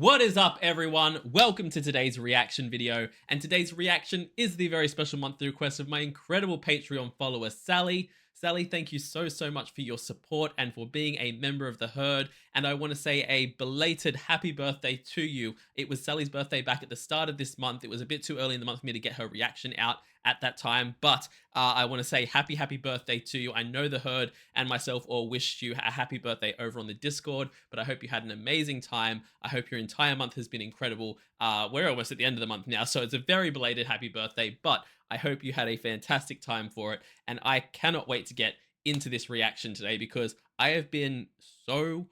What is up, everyone? Welcome to today's reaction video. And today's reaction is the very special monthly request of my incredible Patreon follower, Sally. Sally, thank you so much for your support and for being a member of the herd. And I want to say a belated happy birthday to you. It was Sally's birthday back at the start of this month. It was a bit too early in the month for me to get her reaction out at that time, but I want to say happy birthday to you. I know the herd and myself all wished you a happy birthday over on the Discord, but I hope you had an amazing time. I hope your entire month has been incredible. We're almost at the end of the month now, so it's a very belated happy birthday, but I hope you had a fantastic time for it, and I cannot wait to get into this reaction today because I have been so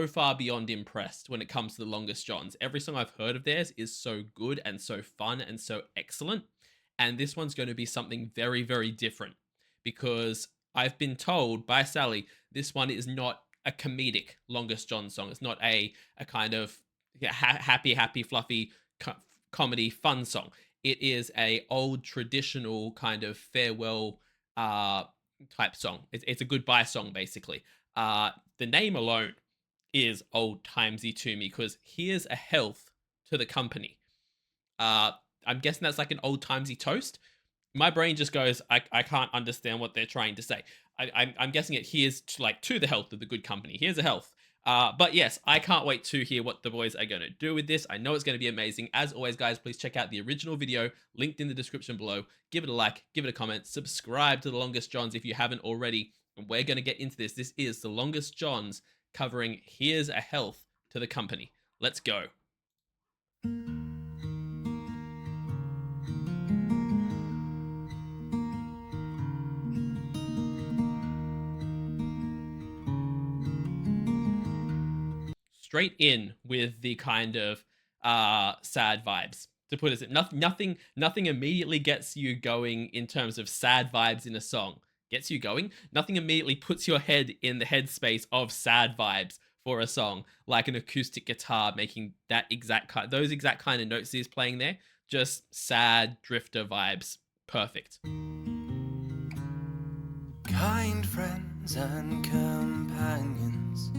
far beyond impressed when it comes to the Longest Johns. Every song I've heard of theirs is so good and so fun and so excellent. And this one's going to be something very different because I've been told by Sally this one is not a comedic Longest John song. It's not a kind of happy fluffy comedy fun song. It is a old traditional kind of farewell type song. It's a goodbye song basically. The name alone is old timesy to me because here's a health to the company. I'm guessing that's like an old timesy toast. My brain just goes, I can't understand what they're trying to say. I'm guessing it here's to the health of the good company. Here's a health. But yes, I can't wait to hear what the boys are going to do with this. I know it's going to be amazing. As always, guys, please check out the original video linked in the description below. Give it a like, give it a comment, subscribe to The Longest Johns if you haven't already. And we're going to get into this. This is The Longest Johns covering Here's a Health to the Company. Let's go. Straight in with the kind of sad vibes. To put it, nothing immediately gets you going in terms of sad vibes in a song. Gets you going. Nothing immediately puts your head in the headspace of sad vibes for a song, like an acoustic guitar making those exact kind of notes he's playing there. Just sad drifter vibes. Perfect. Kind friends and companions,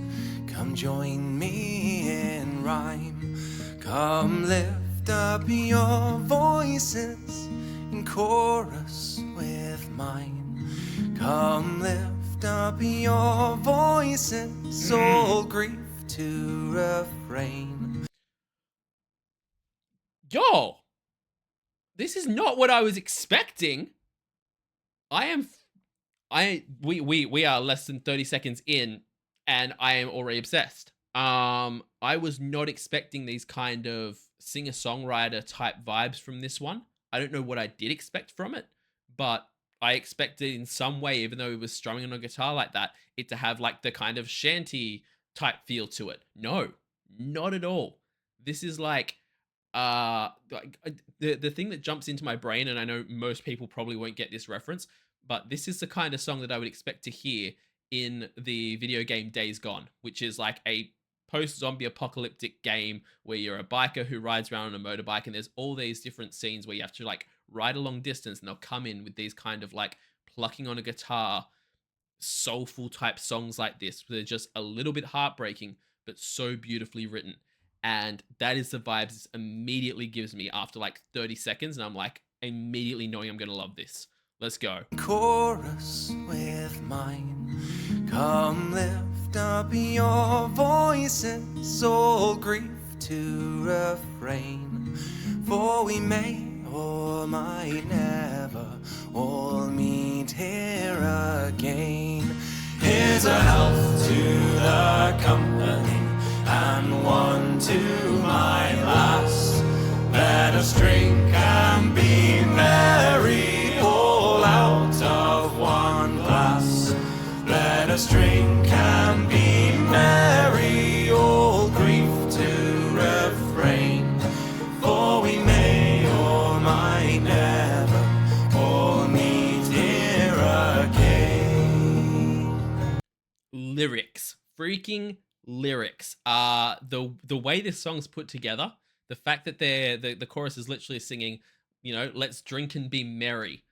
come join me in rhyme. Come lift up your voices in chorus with mine. Come lift up your voices, all grief to refrain. Yo, this is not what I was expecting. We are less than 30 seconds in and I am already obsessed. I was not expecting these kind of singer-songwriter type vibes from this one. I don't know what I did expect from it, but I expected in some way, even though it was strumming on a guitar like that, it to have like the kind of shanty type feel to it. No, not at all. This is like the thing that jumps into my brain, and I know most people probably won't get this reference, but this is the kind of song that I would expect to hear in the video game Days Gone, which is like a post-zombie apocalyptic game where you're a biker who rides around on a motorbike, and there's all these different scenes where you have to like ride a long distance, and they'll come in with these kind of like plucking on a guitar, soulful type songs like this. They're just a little bit heartbreaking, but so beautifully written. And that is the vibes this immediately gives me after like 30 seconds, and I'm like immediately knowing I'm gonna love this. Let's go. Chorus with mine. Come lift up your voices, all grief to refrain. For we may or might never all meet here again. Here's a health to the company and one to my lass. Let us drink and be merry, all out of one glass. Let us drink and be merry, all grief to refrain. For we may or might never all meet here again. Lyrics. Freaking lyrics. The way this song's put together, the fact that the chorus is literally singing, you know, let's drink and be merry,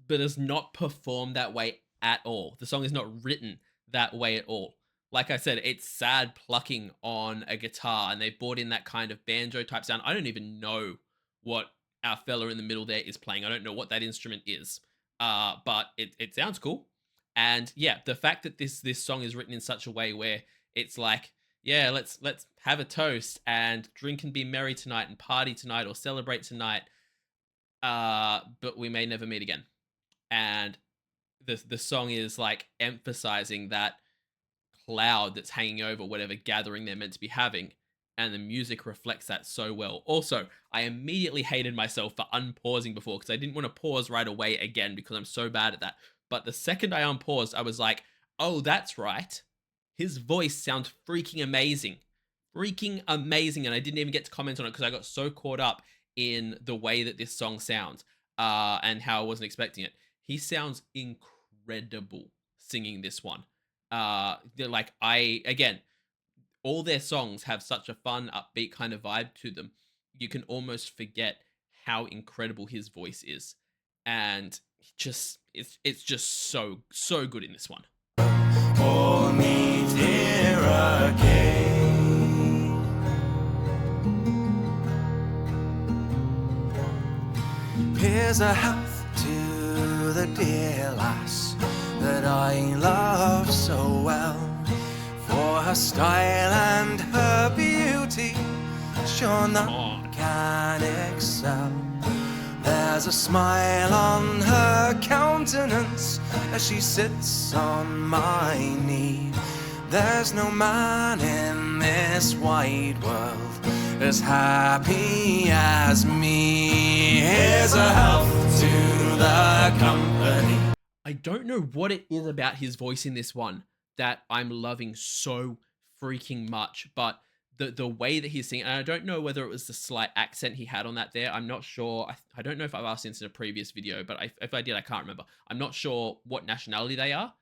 but is not performed that way at all. The song is not written that way at all. like I said, it's sad plucking on a guitar, and they've brought in that kind of banjo type sound. I don't even know what our fella in the middle there is playing. I don't know what that instrument is, but it sounds cool. And yeah, the fact that this song is written in such a way where it's like, yeah, let's have a toast and drink and be merry tonight and party tonight or celebrate tonight, but we may never meet again. And the song is like emphasizing that cloud that's hanging over whatever gathering they're meant to be having, and the music reflects that so well. Also, I immediately hated myself for unpausing before because I didn't want to pause right away again because I'm so bad at that. But the second I unpaused, I was like, oh, that's right. His voice sounds freaking amazing. Freaking amazing. And I didn't even get to comment on it because I got so caught up in the way that this song sounds, and how I wasn't expecting it. He sounds incredible singing this one. They're like, again, all their songs have such a fun, upbeat kind of vibe to them. You can almost forget how incredible his voice is, and it's just so good in this one. Or meet here again. Here's a health to the dear lass that I love so well. For her style and her beauty, sure none can excel. There's a smile on her countenance as she sits on my knee. There's no man in this wide world as happy as me. Here's a health to the company. I don't know what it is about his voice in this one that I'm loving so freaking much, but the way that he's singing, and I don't know whether it was the slight accent he had on that there. I'm not sure. I don't know if I've asked this in a previous video, but if I did, I can't remember. I'm not sure what nationality they are,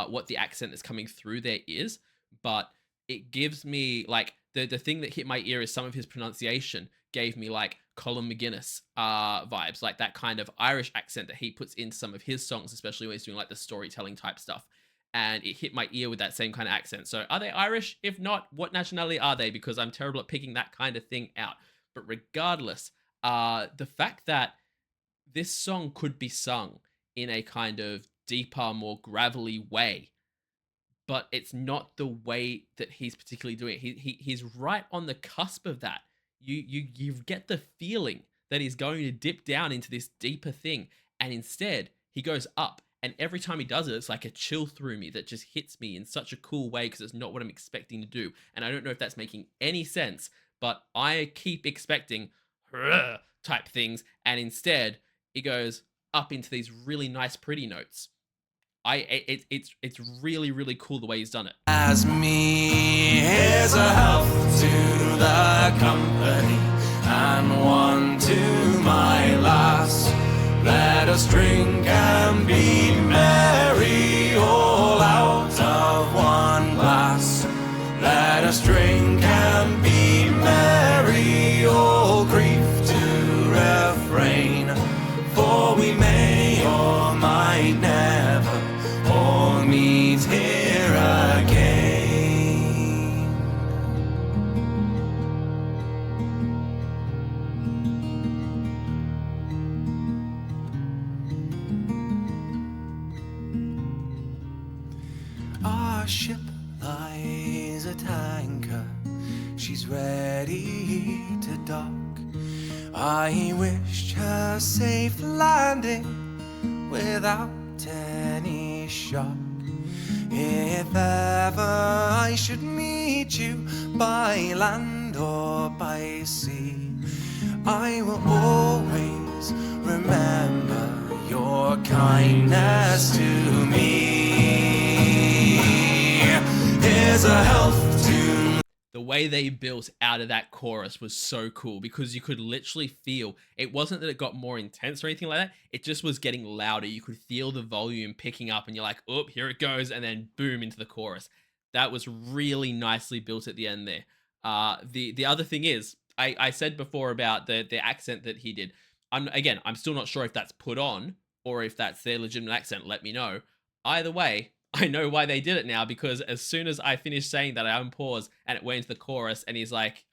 what the accent that's coming through there is, but it gives me like the thing that hit my ear is some of his pronunciation gave me like Colin McGuinness vibes, like that kind of Irish accent that he puts into some of his songs, especially when he's doing like the storytelling type stuff. And it hit my ear with that same kind of accent. So are they Irish? If not, what nationality are they? Because I'm terrible at picking that kind of thing out. But regardless, the fact that this song could be sung in a kind of deeper, more gravelly way, but it's not the way that he's particularly doing it. He's right on the cusp of that. You get the feeling that he's going to dip down into this deeper thing, and instead he goes up. And every time he does it, it's like a chill through me that just hits me in such a cool way because it's not what I'm expecting to do. And I don't know if that's making any sense, but I keep expecting type things, and instead it goes up into these really nice, pretty notes. It's really cool the way he's done it. As me, here's a health to the company and one to my lass. Let us drink and be merry, all out of one glass. Let us drink and be merry, all grief to refrain. For we may or might never all meet here again. Our ship lies at anchor, she's ready to dock. I wished her safe landing without any shock. If ever I should meet you by land or by sea, I will always remember your kindness to me. Here's a health to... The way they built out of that chorus was so cool because you could literally feel, it wasn't that it got more intense or anything like that, it just was getting louder. You could feel the volume picking up and you're like, oh, here it goes, and then boom into the chorus. That was really nicely built at the end there. The other thing is, I said before about the accent that he did. I'm still not sure if that's put on or if that's their legitimate accent. Let me know. Either way, I know why they did it now, because as soon as I finished saying that, I unpaused and it went into the chorus, and he's like,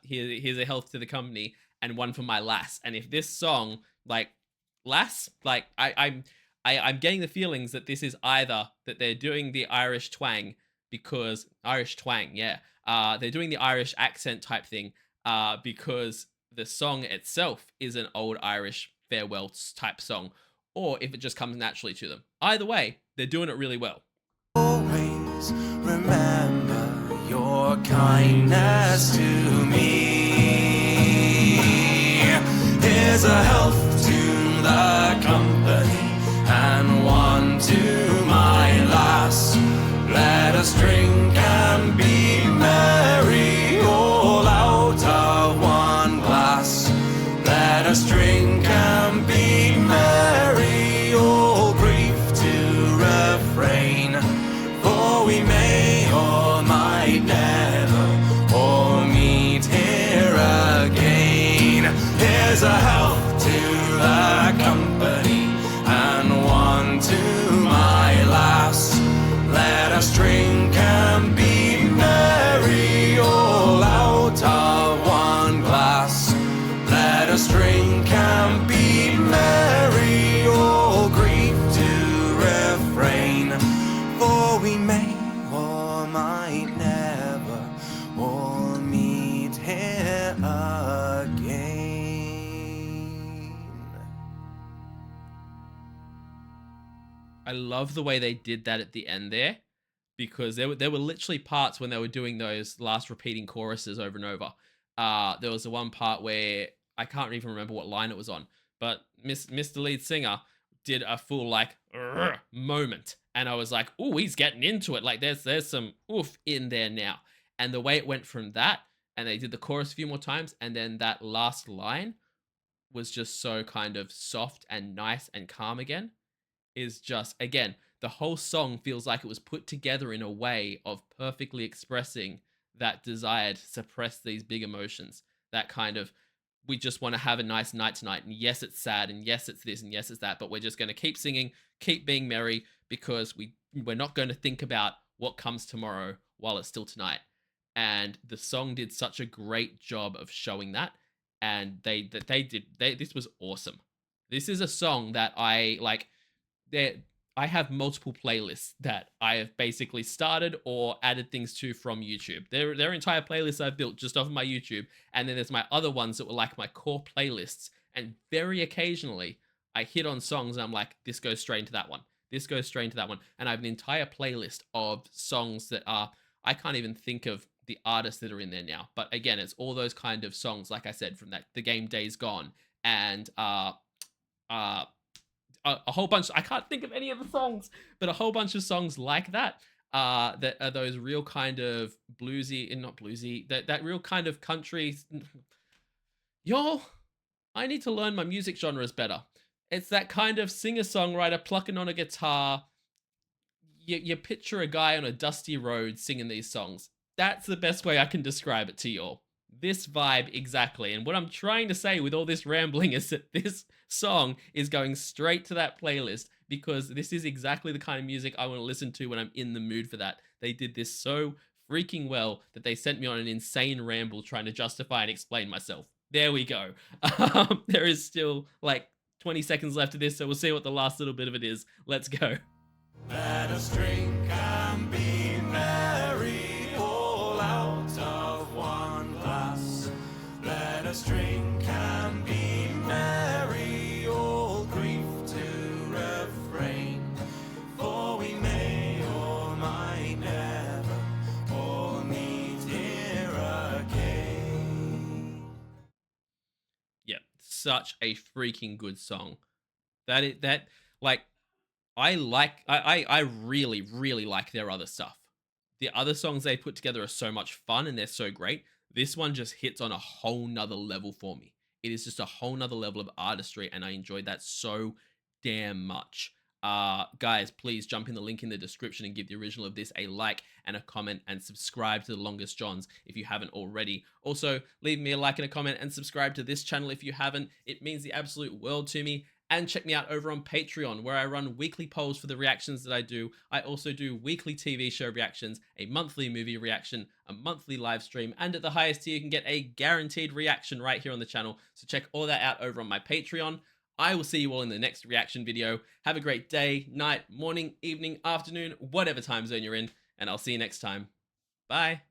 here's a health to the company and one for my lass. And if this song, like lass, like I'm getting the feelings that this is either that they're doing the Irish twang, because Irish twang, yeah, they're doing the Irish accent type thing, because the song itself is an old Irish farewell type song, or if it just comes naturally to them. Either way, they're doing it really well. Always remember your kindness to me. Here's a health to the company and one to my lass. Let us drink and be merry, all out of one glass. Let us drink and be merry, all brief to refrain. For we may or might never all meet here again. Here's a health to the company and one to my lass. Let us drink and be merry, all out of one glass. Let us drink and be merry, all grief to refrain. For we may or might never all meet here again. I love the way they did that at the end there, because there were literally parts when they were doing those last repeating choruses over and over. There was the one part where I can't even remember what line it was on, but Mr. Lead Singer did a full like "Rrr" moment, and I was like, "Oh, he's getting into it." Like there's some oof in there now, and the way it went from that, and they did the chorus a few more times, and then that last line was just so kind of soft and nice and calm again, is just, again, the whole song feels like it was put together in a way of perfectly expressing that desire to suppress these big emotions. That kind of, we just want to have a nice night tonight. And yes, it's sad. And yes, it's this. And yes, it's that. But we're just going to keep singing, keep being merry, because we're not going to think about what comes tomorrow while it's still tonight. And the song did such a great job of showing that. And this was awesome. This is a song that I like. There, I have multiple playlists that I have basically started or added things to from YouTube. There are entire playlists I've built just off of my YouTube, and then there's my other ones that were like my core playlists. And very occasionally, I hit on songs and I'm like, this goes straight into that one. This goes straight into that one. And I have an entire playlist of songs that are, I can't even think of the artists that are in there now. But again, it's all those kind of songs, like I said, from that the game Days Gone, and uh a whole bunch. I can't think of any of the songs, but a whole bunch of songs like that. That are those real kind of bluesy, and not bluesy, that real kind of country. Y'all, I need to learn my music genres better. It's that kind of singer-songwriter plucking on a guitar. You picture a guy on a dusty road singing these songs. That's the best way I can describe it to y'all. This vibe exactly. And what I'm trying to say with all this rambling is that this song is going straight to that playlist, because this is exactly the kind of music I want to listen to when I'm in the mood for that. They did this so freaking well that they sent me on an insane ramble trying to justify and explain myself. There we go. There is still like 20 seconds left of this, so we'll see what the last little bit of it is. Let's go. Let us drink and be merry, all out of one glass. Let us drink and be merry, all grief to refrain. For we may or might never all meet here again. Yeah, such a freaking good song. That like I really, really like their other stuff. The other songs they put together are so much fun and they're so great. This one just hits on a whole nother level for me. It is just a whole nother level of artistry, and I enjoyed that so damn much. Guys, please jump in the link in the description and give the original of this a like and a comment, and subscribe to the Longest Johns if you haven't already. Also, leave me a like and a comment and subscribe to this channel if you haven't. It means the absolute world to me. And check me out over on Patreon, where I run weekly polls for the reactions that I do. I also do weekly TV show reactions, a monthly movie reaction, a monthly live stream, and at the highest tier, you can get a guaranteed reaction right here on the channel. So check all that out over on my Patreon. I will see you all in the next reaction video. Have a great day, night, morning, evening, afternoon, whatever time zone you're in, and I'll see you next time. Bye.